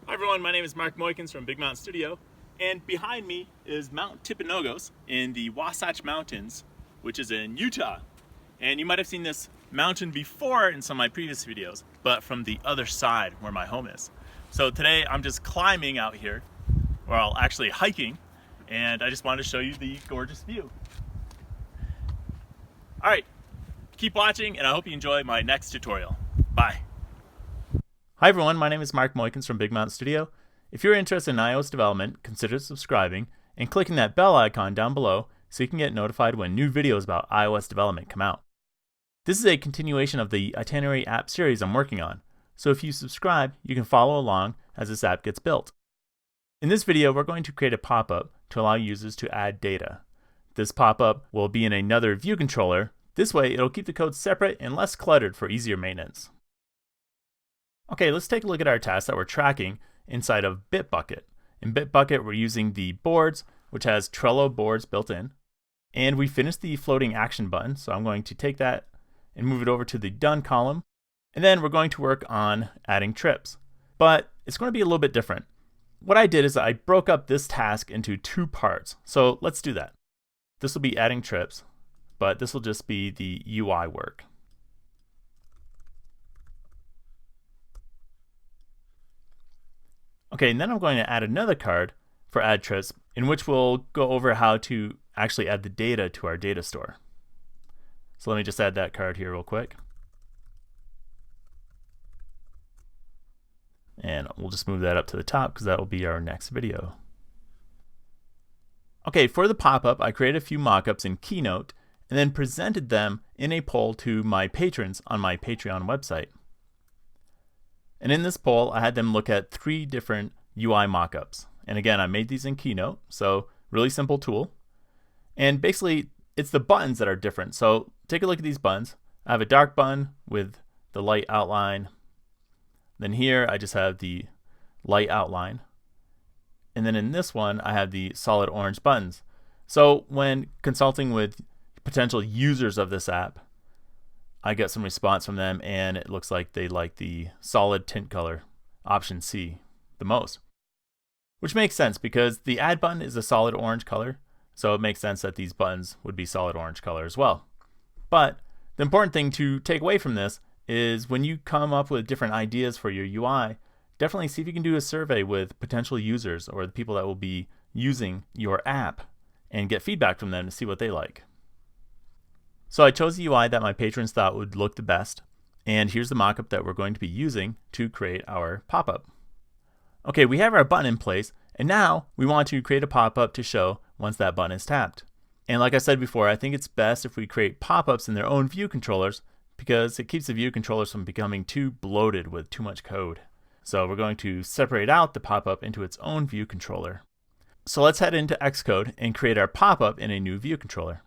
Hi everyone, my name is Mark Moikins from Big Mountain Studio, and behind me is Mount Timpanogos in the Wasatch Mountains, which is in Utah. And you might have seen this mountain before in some of my previous videos, but from the other side where my home is. So today I'm just climbing out here, well actually hiking, and I just wanted to show you the gorgeous view. Alright, keep watching and I hope you enjoy my next tutorial. Bye. Hi everyone, my name is Mark Moikins from Big Mountain Studio. If you're interested in iOS development, consider subscribing and clicking that bell icon down below so you can get notified when new videos about iOS development come out. This is a continuation of the Itinerary app series I'm working on, so if you subscribe, you can follow along as this app gets built. In this video, we're going to create a pop-up to allow users to add data. This pop-up will be in another view controller. This way, it'll keep the code separate and less cluttered for easier maintenance. Okay, let's take a look at our tasks that we're tracking inside of Bitbucket. In Bitbucket, we're using the boards, which has Trello boards built in. And we finished the floating action button, so I'm going to take that and move it over to the done column. And then we're going to work on adding trips. But it's going to be a little bit different. What I did is I broke up this task into two parts. So let's do that. This will be adding trips, but this will just be the UI work. Okay, and then I'm going to add another card for add trips in which we'll go over how to actually add the data to our data store. So let me just add that card here real quick. And we'll just move that up to the top because that will be our next video. Okay, for the pop-up, I created a few mockups in Keynote and then presented them in a poll to my patrons on my Patreon website. And in this poll, I had them look at 3 different UI mockups. And again, I made these in Keynote, so really simple tool. And basically, it's the buttons that are different. So take a look at these buttons. I have a dark button with the light outline. Then here, I just have the light outline. And then in this one, I have the solid orange buttons. So when consulting with potential users of this app, I get some response from them and it looks like they like the solid tint color, option C, the most. Which makes sense because the add button is a solid orange color, so it makes sense that these buttons would be solid orange color as well. But the important thing to take away from this is when you come up with different ideas for your UI, definitely see if you can do a survey with potential users or the people that will be using your app and get feedback from them to see what they like. So I chose the UI that my patrons thought would look the best, and here's the mockup that we're going to be using to create our pop-up. Okay, we have our button in place, and now we want to create a pop-up to show once that button is tapped. And like I said before, I think it's best if we create pop-ups in their own view controllers because it keeps the view controllers from becoming too bloated with too much code. So we're going to separate out the pop-up into its own view controller. So let's head into Xcode and create our pop-up in a new view controller.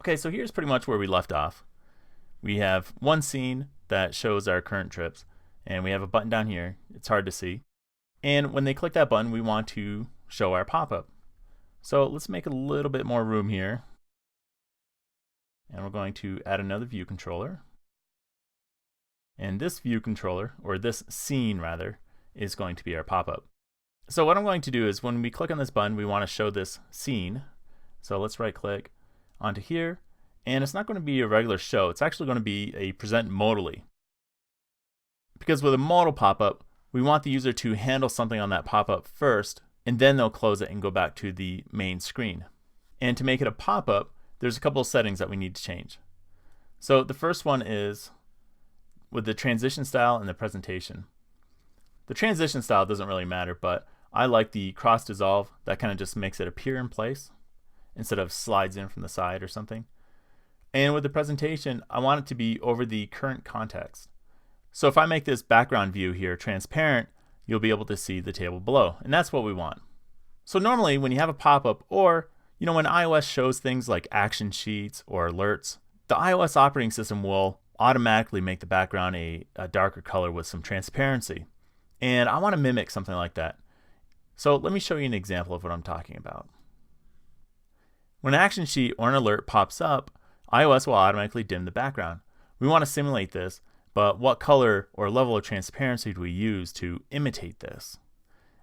Okay, so here's pretty much where we left off. We have one scene that shows our current trips, and we have a button down here. It's hard to see. And when they click that button, we want to show our pop-up. So let's make a little bit more room here. And we're going to add another view controller. And this view controller, or this scene rather, is going to be our pop-up. So what I'm going to do is when we click on this button, we want to show this scene. So let's right-click onto here, and it's not going to be a regular show. It's actually going to be a present modally. Because with a modal pop-up, we want the user to handle something on that pop-up first, and then they'll close it and go back to the main screen. And to make it a pop-up, there's a couple of settings that we need to change. So the first one is with the transition style and the presentation. The transition style doesn't really matter, but I like the cross dissolve. That kind of just makes it appear in place instead of slides in from the side or something. And with the presentation, I want it to be over the current context. So if I make this background view here transparent, you'll be able to see the table below, and that's what we want. So normally when you have a pop-up, or when iOS shows things like action sheets or alerts, the iOS operating system will automatically make the background a darker color with some transparency. And I want to mimic something like that. So let me show you an example of what I'm talking about. When an action sheet or an alert pops up, iOS will automatically dim the background. We want to simulate this but what color or level of transparency do we use to imitate this?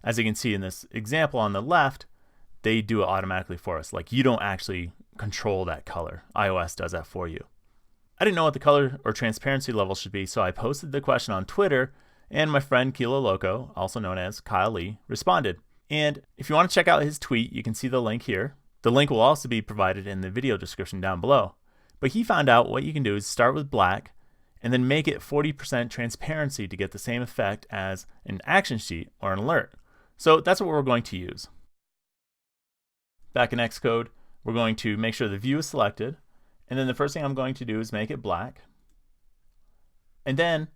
As you can see in this example on the left, they do it automatically for us. Like, you don't actually control that color. iOS does that for you. I didn't know what the color or transparency level should be, so I posted the question on Twitter, and my friend Kilo Loco, also known as Kyle Lee, responded. And if you want to check out his tweet, you can see the link here. The link will also be provided in the video description down below. But he found out what you can do is start with black and then make it 40% transparency to get the same effect as an action sheet or an alert. So that's what we're going to use. Back in Xcode, we're going to make sure the view is selected. And then the first thing I'm going to do is make it black. And then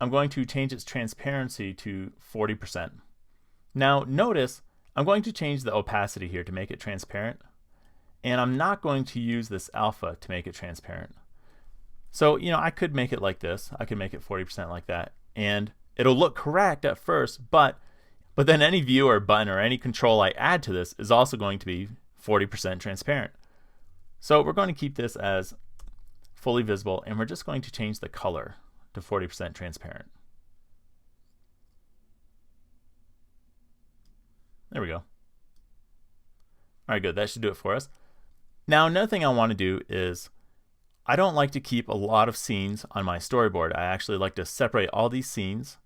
I'm going to change its transparency to 40%. Now notice I'm going to change the opacity here to make it transparent. And I'm not going to use this alpha to make it transparent. So, I could make it like this. I could make it 40% like that. And it'll look correct at first, but then any view or button or any control I add to this is also going to be 40% transparent. So we're going to keep this as fully visible, and we're just going to change the color to 40% transparent. There we go. All right, good. That should do it for us. Now, another thing I want to do is I don't like to keep a lot of scenes on my storyboard. I actually like to separate all these scenes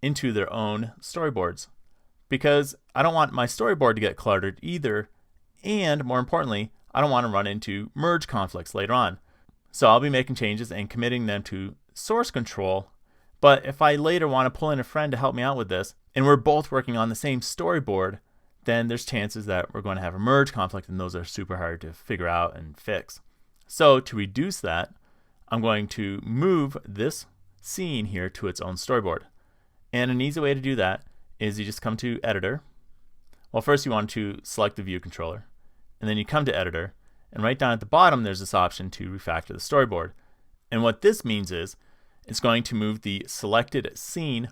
into their own storyboards because I don't want my storyboard to get cluttered either. And more importantly, I don't want to run into merge conflicts later on. So I'll be making changes and committing them to source control. But if I later want to pull in a friend to help me out with this, and we're both working on the same storyboard, then there's chances that we're going to have a merge conflict, and those are super hard to figure out and fix. So to reduce that, I'm going to move this scene here to its own storyboard. And an easy way to do that is you just come to Editor. Well, first you want to select the view controller, and then you come to Editor, and right down at the bottom there's this option to refactor the storyboard. And what this means is it's going to move the selected scene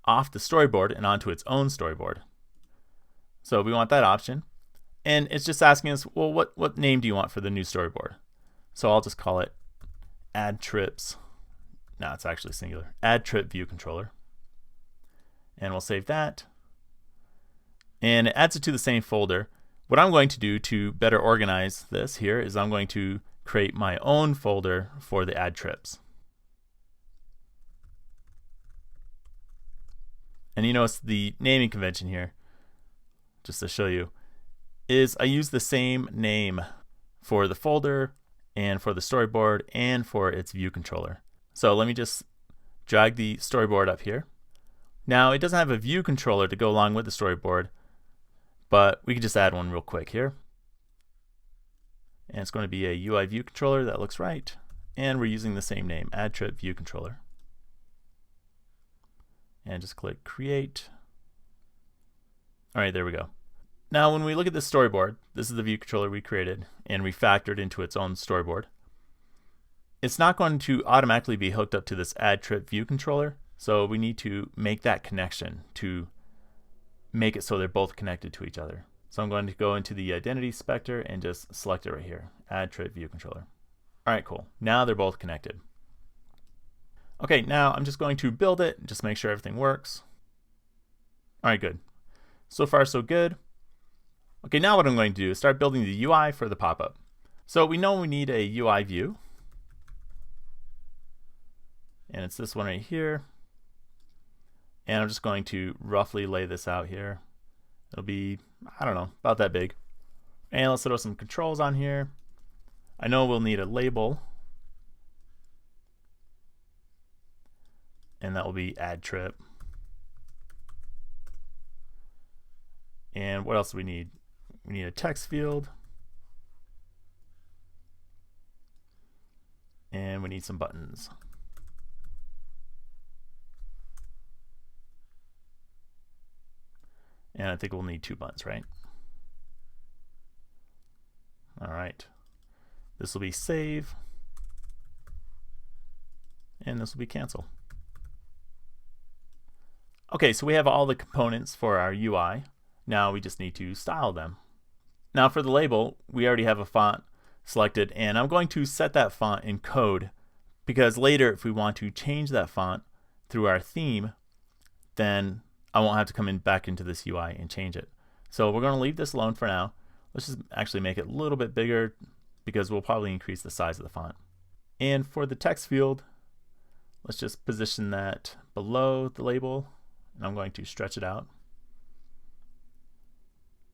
off the storyboard and onto its own storyboard. So we want that option. And it's just asking us, well, what name do you want for the new storyboard? So I'll just call it Add Trips. No, it's actually singular. Add Trip View Controller. And we'll save that. And it adds it to the same folder. What I'm going to do to better organize this here is I'm going to create my own folder for the Add Trips. And you notice the naming convention here, just to show you, is I use the same name for the folder and for the storyboard and for its view controller. So let me just drag the storyboard up here. Now it doesn't have a view controller to go along with the storyboard, but we can just add one real quick here. And it's going to be a UI view controller that looks right. And we're using the same name, Add Trip View Controller. And just click Create. All right, there we go. Now when we look at this storyboard, this is the view controller we created and refactored into its own storyboard. It's not going to automatically be hooked up to this Add Trip View Controller, so we need to make that connection to make it so they're both connected to each other. So I'm going to go into the Identity Spectre and just select it right here, Add Trip View Controller. All right, cool. Now they're both connected. Okay, now I'm just going to build it, just make sure everything works. All right, good. So far, so good. Okay, now what I'm going to do is start building the UI for the pop-up. So we know we need a UI view. And it's this one right here. And I'm just going to roughly lay this out here. It'll be, I don't know, about that big. And let's throw some controls on here. I know we'll need a label. And that will be Add Trip. And what else do we need? We need a text field. And we need some buttons. And I think we'll need 2 buttons, right? All right. This will be save. And this will be cancel. Okay, so we have all the components for our UI. Now we just need to style them. Now for the label, we already have a font selected, and I'm going to set that font in code because later if we want to change that font through our theme, then I won't have to come back into this UI and change it. So we're going to leave this alone for now. Let's just actually make it a little bit bigger because we'll probably increase the size of the font. And for the text field, let's just position that below the label, and I'm going to stretch it out.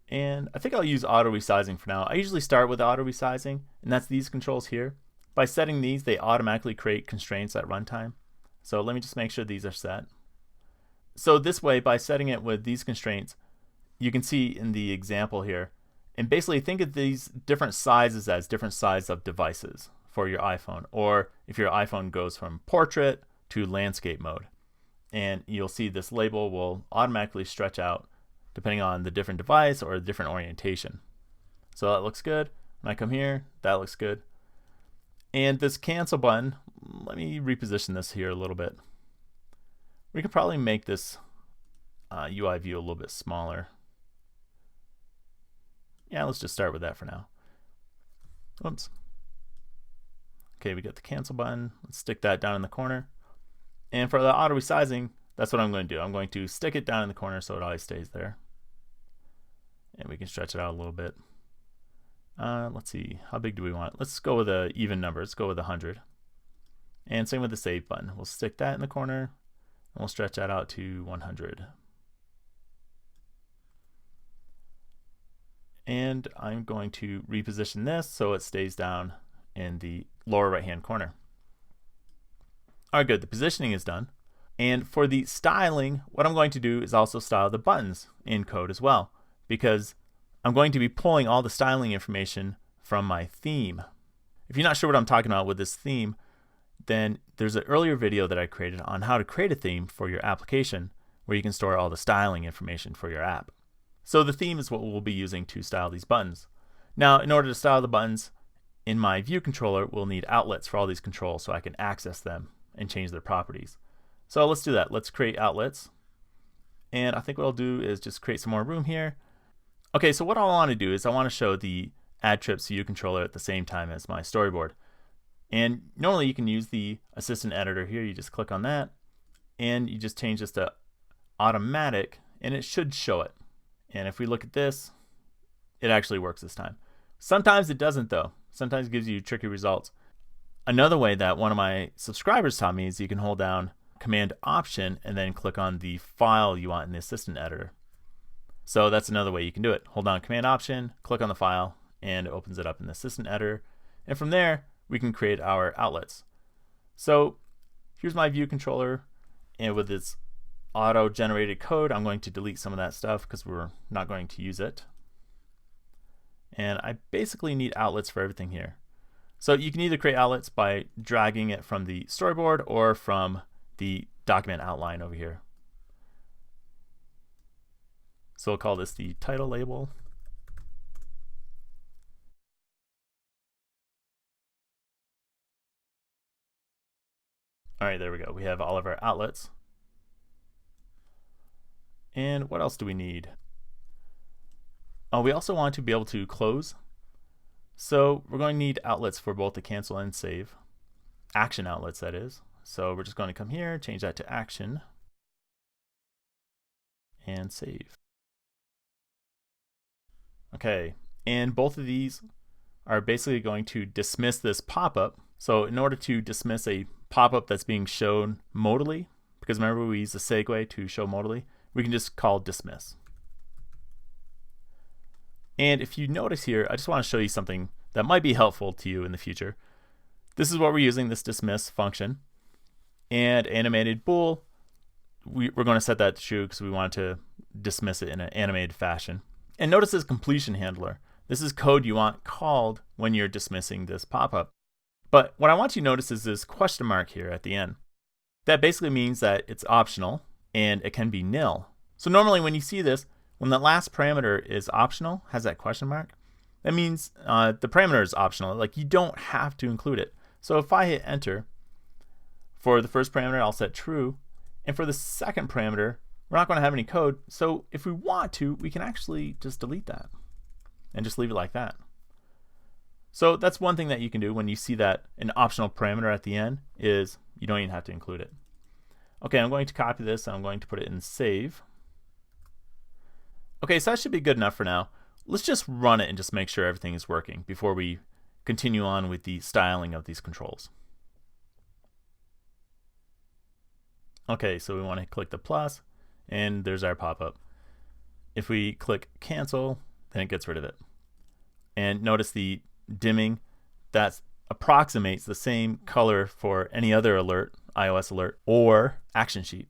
And I think I'll use auto resizing for now. I usually start with auto resizing, and that's these controls here. By setting these, they automatically create constraints at runtime. So let me just make sure these are set. So this way, by setting it with these constraints, you can see in the example here, and basically think of these different sizes as different sizes of devices for your iPhone, or if your iPhone goes from portrait to landscape mode. And you'll see this label will automatically stretch out depending on the different device or the different orientation. So that looks good. When I come here, that looks good. And this cancel button, let me reposition this here a little bit. We could probably make this UI view a little bit smaller. Yeah, let's just start with that for now. Oops. Okay, we got the cancel button. Let's stick that down in the corner. And for the auto resizing, that's what I'm going to do. I'm going to stick it down in the corner so it always stays there. And we can stretch it out a little bit. Let's see, how big do we want? Let's go with an even number. Let's go with 100. And same with the save button. We'll stick that in the corner, and we'll stretch that out to 100. And I'm going to reposition this so it stays down in the lower right hand corner. All right, good. The positioning is done. And for the styling, what I'm going to do is also style the buttons in code as well, because I'm going to be pulling all the styling information from my theme. If you're not sure what I'm talking about with this theme, then there's an earlier video that I created on how to create a theme for your application where you can store all the styling information for your app. So the theme is what we'll be using to style these buttons. Now, in order to style the buttons, in my view controller, we'll need outlets for all these controls so I can access them and change their properties. So let's do that. Let's create outlets. And I think what I'll do is just create some more room here. Okay, so what I want to do is I want to show the add trips view controller at the same time as my storyboard. And normally you can use the assistant editor here. You just click on that and you just change this to automatic and it should show it. And if we look at this, it actually works this time. Sometimes it doesn't though. Sometimes it gives you tricky results. Another way that one of my subscribers taught me is you can hold down Command Option and then click on the file you want in the assistant editor. So that's another way you can do it. Hold down Command Option, click on the file, and it opens it up in the assistant editor. And from there, we can create our outlets. So here's my view controller, and with its auto-generated code, I'm going to delete some of that stuff because we're not going to use it. And I basically need outlets for everything here. So you can either create outlets by dragging it from the storyboard or from the document outline over here. So we'll call this the title label. All right, there we go. We have all of our outlets. And what else do we need? Oh, we also want to be able to close. So we're going to need outlets for both the cancel and save. Action outlets, that is. So we're just going to come here, change that to action, and save. Okay, and both of these are basically going to dismiss this pop-up. So in order to dismiss a pop-up that's being shown modally, because remember we use the segue to show modally, we can just call dismiss. And if you notice here, I just want to show you something that might be helpful to you in the future. This is what we're using, this dismiss function. And animated bool, we're going to set that to true because we want to dismiss it in an animated fashion. And notice this completion handler. This is code you want called when you're dismissing this pop-up. But what I want you to notice is this question mark here at the end. That basically means that it's optional and it can be nil. So normally when you see this, when the last parameter is optional, has that question mark, that means the parameter is optional. Like you don't have to include it. So if I hit enter, for the first parameter, I'll set true. And for the second parameter, we're not going to have any code. So if we want to, we can actually just delete that and just leave it like that. So that's one thing that you can do when you see that an optional parameter at the end is you don't even have to include it. Okay, I'm going to copy this and I'm going to put it in save. Okay, so that should be good enough for now. Let's just run it and just make sure everything is working before we continue on with the styling of these controls. Okay, so we want to click the plus and there's our pop-up. If we click cancel, then it gets rid of it. And notice the dimming, that approximates the same color for any other alert, iOS alert, or action sheet.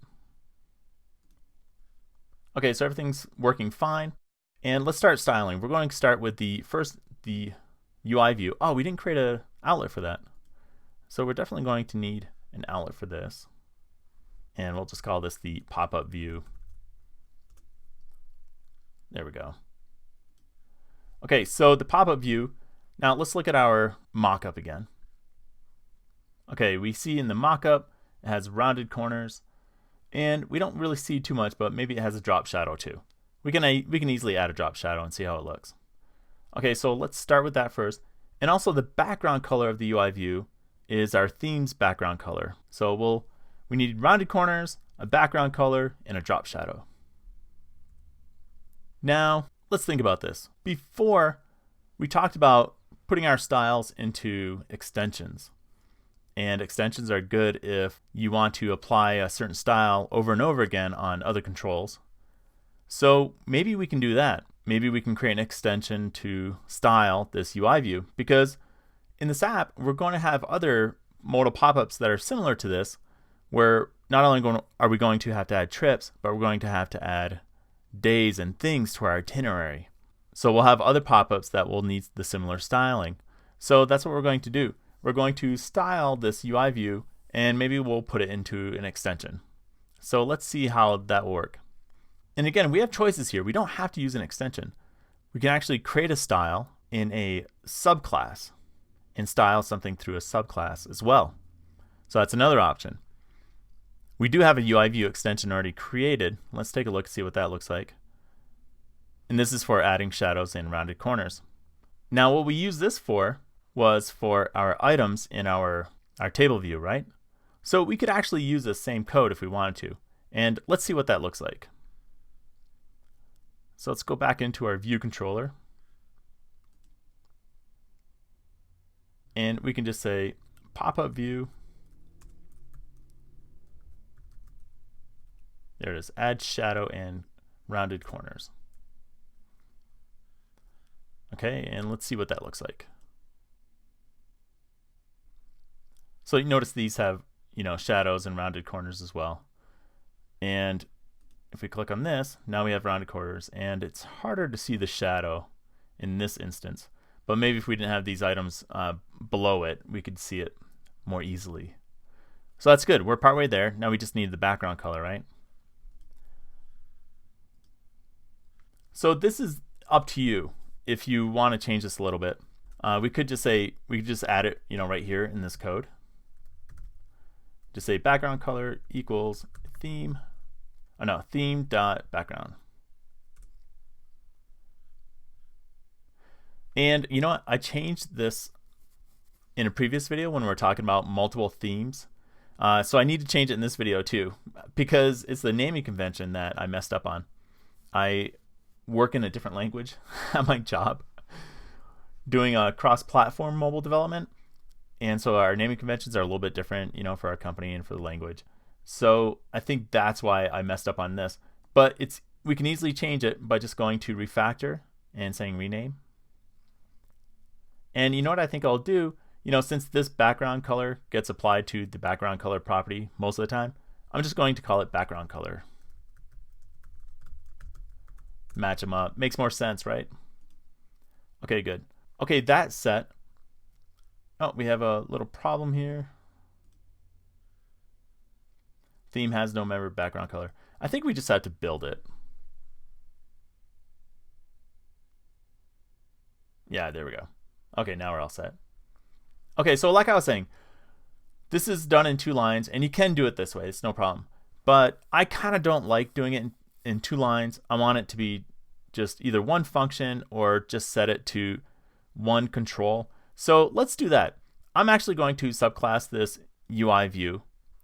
Okay, so everything's working fine. And let's start styling. We're going to start with the UI view. Oh, we didn't create an outlet for that. So we're definitely going to need an outlet for this. And we'll just call this the pop-up view. There we go. Okay, so the pop-up view. Now let's look at our mockup again. Okay, we see in the mockup it has rounded corners, and we don't really see too much, but maybe it has a drop shadow too. We can easily add a drop shadow and see how it looks. Okay, so let's start with that first. And also the background color of the UI view is our theme's background color. So we need rounded corners, a background color, and a drop shadow. Now let's think about this. Before we talked about putting our styles into extensions. And extensions are good if you want to apply a certain style over and over again on other controls. So maybe we can do that. Maybe we can create an extension to style this UI view, because in this app, we're going to have other modal pop-ups that are similar to this, where not only are we going to have to add trips, but we're going to have to add days and things to our itinerary. So we'll have other pop-ups that will need the similar styling. So that's what we're going to do. We're going to style this UI view and maybe we'll put it into an extension. So let's see how that will work. And again, we have choices here. We don't have to use an extension. We can actually create a style in a subclass and style something through a subclass as well. So that's another option. We do have a UI view extension already created. Let's take a look and see what that looks like. And this is for adding shadows and rounded corners. Now what we used this for was for our items in our table view, right? So we could actually use the same code if we wanted to. And let's see what that looks like. So let's go back into our view controller. And we can just say pop-up view. There it is, add shadow and rounded corners. Okay, and let's see what that looks like. So you notice these have, shadows and rounded corners as well. And if we click on this, now we have rounded corners, and it's harder to see the shadow in this instance. But maybe if we didn't have these items below it, we could see it more easily. So that's good. We're partway there. Now we just need the background color, right? So this is up to you. If you want to change this a little bit, we could just add it, right here in this code. Just say background color equals theme. Oh no, theme dot background. And you know what? I changed this in a previous video when we were talking about multiple themes. So I need to change it in this video too, because it's the naming convention that I messed up on. I work in a different language at my job, doing a cross-platform mobile development, and so our naming conventions are a little bit different, for our company and for the language. So I think that's why I messed up on this. But we can easily change it by just going to refactor and saying rename. And you know what I think I'll do? Since this background color gets applied to the background color property most of the time, I'm just going to call it background color. Match them up. Makes more sense, right? Okay, good. Okay, that's set. Oh, we have a little problem here. Theme has no member background color. I think we just have to build it. Yeah, there we go. Okay, now we're all set. Okay, so like I was saying, this is done in 2 lines, and you can do it this way. It's no problem. But I kind of don't like doing it in 2 lines. I want it to be just either one function or just set it to one control. So let's do that. I'm actually going to subclass this UI view,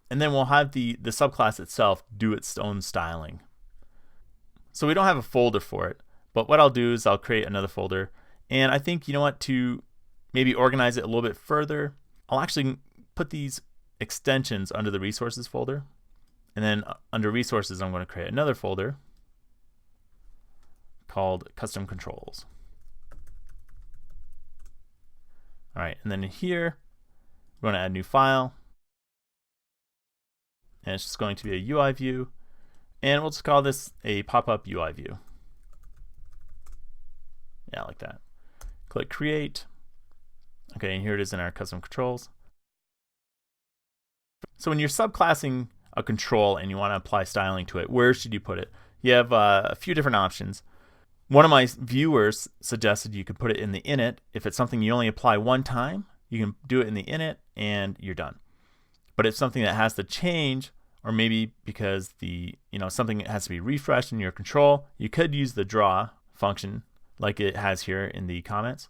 and then we'll have the subclass itself do its own styling. So we don't have a folder for it, but what I'll do is I'll create another folder, and I think, you know what, to maybe organize it a little bit further, I'll actually put these extensions under the resources folder, and then under resources I'm going to create another folder called custom controls. All right, and then here we're going to add a new file, and it's just going to be a UI view, and we'll just call this a pop-up UI view. Yeah, like that. Click create. Okay, and here it is in our custom controls. So when you're subclassing a control and you want to apply styling to it, where should you put it? You have a few different options. One of my viewers suggested you could put it in the init. If it's something you only apply one time, you can do it in the init and you're done. But if something that has to change, or maybe because something has to be refreshed in your control, you could use the draw function like it has here in the comments.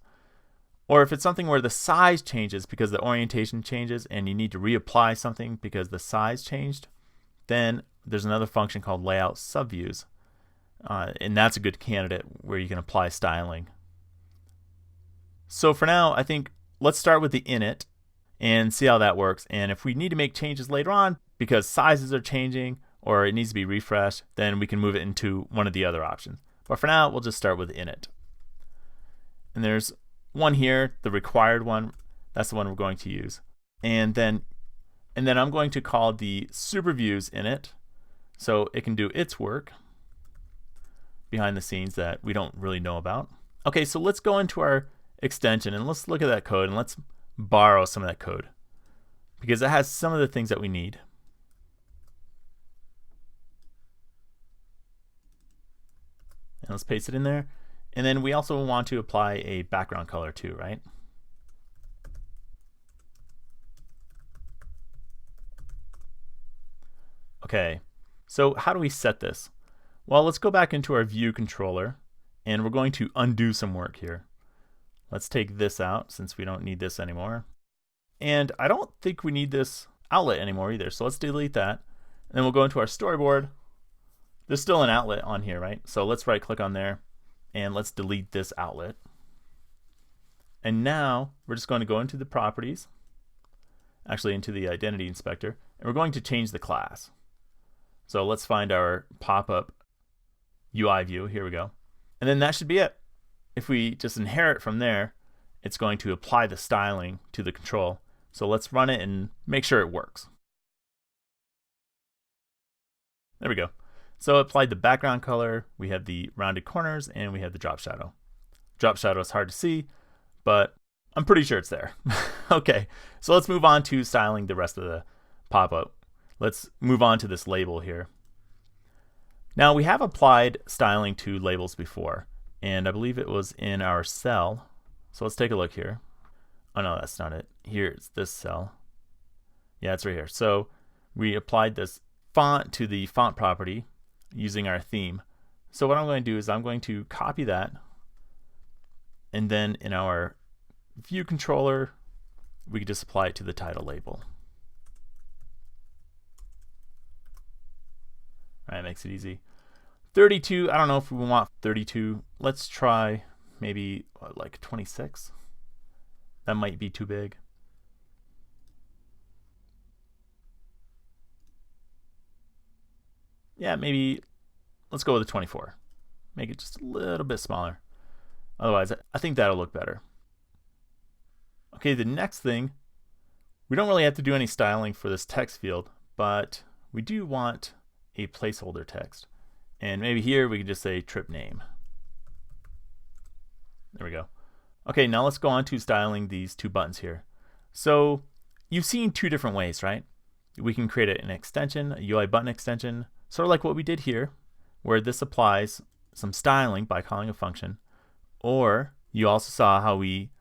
Or if it's something where the size changes because the orientation changes and you need to reapply something because the size changed, then there's another function called layout subviews. And that's a good candidate where you can apply styling. So for now, I think let's start with the init and see how that works. And if we need to make changes later on because sizes are changing or it needs to be refreshed, then we can move it into one of the other options. But for now, we'll just start with init. And there's one here, the required one. That's the one we're going to use. And then I'm going to call the superviews init so it can do its work behind the scenes that we don't really know about. Okay, so let's go into our extension and let's look at that code and let's borrow some of that code because it has some of the things that we need. And let's paste it in there. And then we also want to apply a background color too, right? Okay, so how do we set this? Well, let's go back into our view controller and we're going to undo some work here. Let's take this out since we don't need this anymore. And I don't think we need this outlet anymore either. So let's delete that. And then we'll go into our storyboard. There's still an outlet on here, right? So let's right click on there and let's delete this outlet. And now we're just going to go into the properties, actually into the identity inspector, and we're going to change the class. So let's find our pop-up UI view. Here we go. And then that should be it. If we just inherit from there, it's going to apply the styling to the control. So let's run it and make sure it works. There we go. So it applied the background color, we have the rounded corners, and we have the drop shadow. Drop shadow is hard to see, but I'm pretty sure it's there. Okay, so let's move on to styling the rest of the pop-up. Let's move on to this label here. Now we have applied styling to labels before, and I believe it was in our cell. So let's take a look here. Oh no, that's not it. Here's this cell. Yeah, it's right here. So we applied this font to the font property using our theme. So what I'm going to do is I'm going to copy that, and then in our view controller, we can just apply it to the title label. All right, makes it easy. 32, I don't know if we want 32. Let's try maybe like 26. That might be too big. Yeah, maybe let's go with a 24. Make it just a little bit smaller. Otherwise, I think that'll look better. Okay, the next thing, we don't really have to do any styling for this text field, but we do want a placeholder text. And maybe here we can just say trip name. There we go. Okay, now let's go on to styling these two buttons here. So you've seen two different ways, right? We can create an extension, a UI button extension, sort of like what we did here, where this applies some styling by calling a function. Or you also saw how we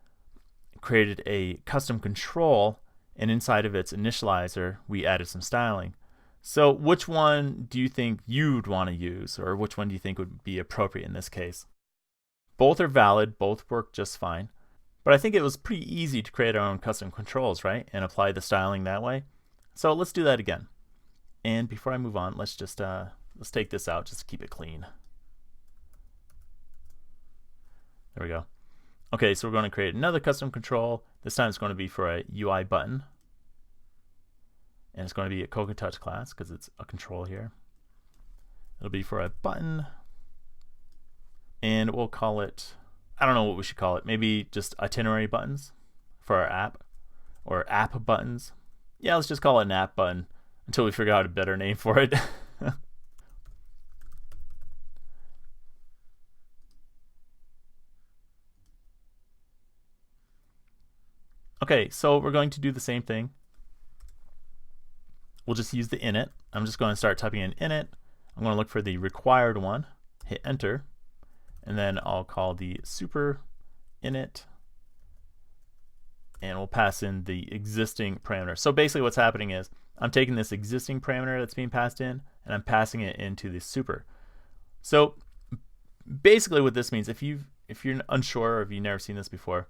created a custom control, and inside of its initializer, we added some styling. So which one do you think you'd want to use, or which one do you think would be appropriate in this case? Both are valid, both work just fine. But I think it was pretty easy to create our own custom controls, right? And apply the styling that way. So let's do that again. And before I move on, let's just let's take this out just to keep it clean. There we go. Okay, so we're going to create another custom control. This time it's going to be for a UI button. And it's going to be a Cocoa Touch class because it's a control here. It'll be for a button. And we'll call it, I don't know what we should call it. Maybe just itinerary buttons for our app, or app buttons. Yeah, let's just call it an app button until we figure out a better name for it. Okay, so we're going to do the same thing. We'll just use the init. I'm just going to start typing in init. I'm going to look for the required one, hit enter, and then I'll call the super init, and we'll pass in the existing parameter. So basically what's happening is I'm taking this existing parameter that's being passed in and I'm passing it into the super. So basically what this means, if you're unsure or if you've never seen this before,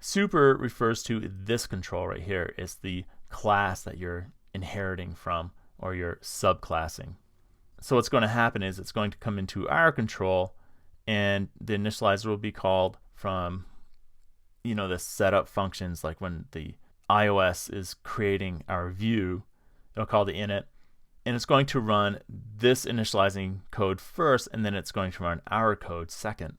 super refers to this control right here. It's the class that you're inheriting from, or you're subclassing. So what's going to happen is it's going to come into our control, and the initializer will be called from, you know, the setup functions, like when the iOS is creating our view, it'll call the init, and it's going to run this initializing code first, and then it's going to run our code second.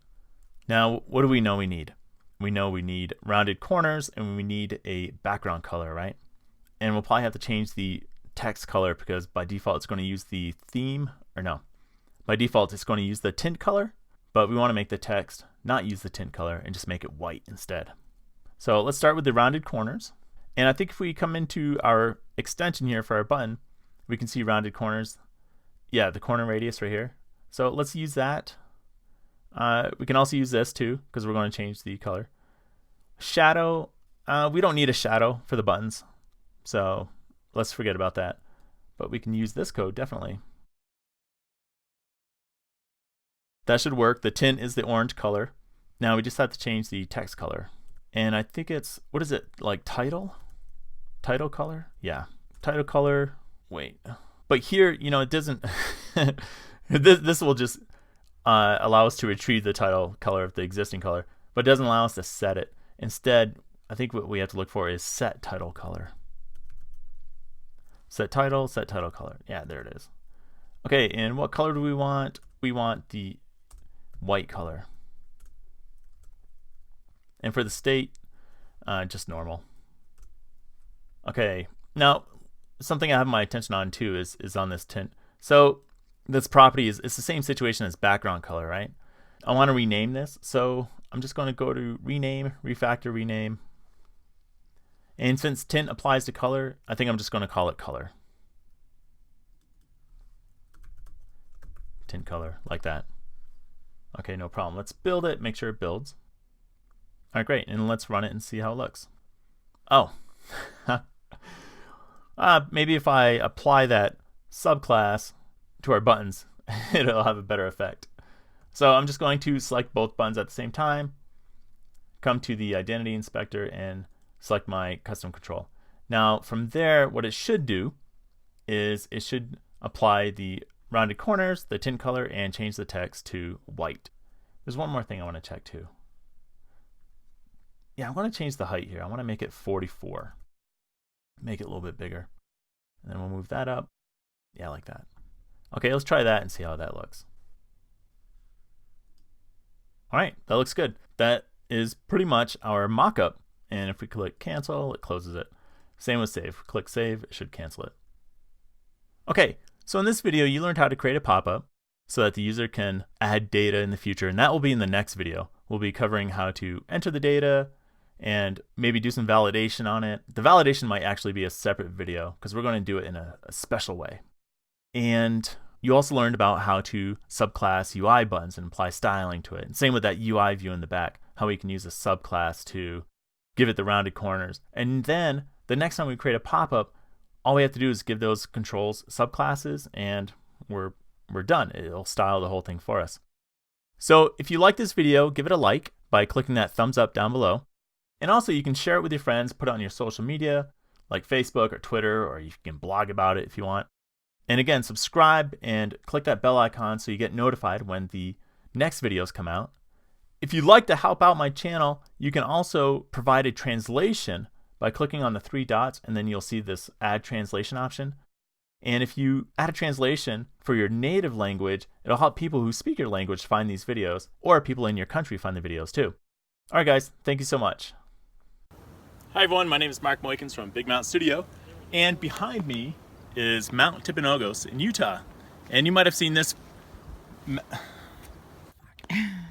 Now, what do we know we need? We know we need rounded corners and we need a background color, right? And we'll probably have to change the text color because by default it's going to use the theme, or no, by default it's going to use the tint color, but we want to make the text not use the tint color and just make it white instead. So let's start with the rounded corners. And I think if we come into our extension here for our button, we can see rounded corners. Yeah, the corner radius right here. So let's use that. We can also use this too because we're going to change the color. Shadow, we don't need a shadow for the buttons, so let's forget about that. But we can use this code definitely. That should work. The tint is the orange color. Now we just have to change the text color. And I think it's, what is it, like title? Title color? Yeah, title color. Wait, but here, you know, it doesn't, this will just allow us to retrieve the title color of the existing color, but it doesn't allow us to set it. Instead, I think what we have to look for is set title color. Set title color. Yeah, there it is. Okay, and what color do we want? We want the white color. And for the state, just normal. Okay, now something I have my attention on too is on this tint. So this property is, it's the same situation as background color, right? I want to rename this, so I'm just going to go to rename, refactor, rename. And since tint applies to color, I think I'm just going to call it color. Tint color, like that. Okay, no problem. Let's build it, make sure it builds. All right, great, and let's run it and see how it looks. Oh, maybe if I apply that subclass to our buttons, it'll have a better effect. So I'm just going to select both buttons at the same time, come to the identity inspector and select my custom control. Now from there, what it should do is it should apply the rounded corners, the tint color, and change the text to white. There's one more thing I want to check too. Yeah, I want to change the height here. I want to make it 44. Make it a little bit bigger. And then we'll move that up. Yeah, like that. Okay, let's try that and see how that looks. All right, that looks good. That is pretty much our mockup. And if we click cancel, it closes it. Same with save. Click save, it should cancel it. Okay, so in this video, you learned how to create a pop-up so that the user can add data in the future. And that will be in the next video. We'll be covering how to enter the data and maybe do some validation on it. The validation might actually be a separate video because we're going to do it in a special way. And you also learned about how to subclass UI buttons and apply styling to it. And same with that UI view in the back, how we can use a subclass to give it the rounded corners. And then the next time we create a pop-up, all we have to do is give those controls subclasses and we're done. It'll style the whole thing for us. So if you like this video, give it a like by clicking that thumbs up down below. And also you can share it with your friends, put it on your social media like Facebook or Twitter, or you can blog about it if you want. And again, subscribe and click that bell icon so you get notified when the next videos come out. If you'd like to help out my channel, you can also provide a translation by clicking on the 3 dots, and then you'll see this add translation option. And if you add a translation for your native language, it'll help people who speak your language find these videos, or people in your country find the videos too. All right, guys, thank you so much. Hi everyone, my name is Mark Moikins from Big Mountain Studio, and behind me is Mount Timpanogos in Utah. And you might have seen this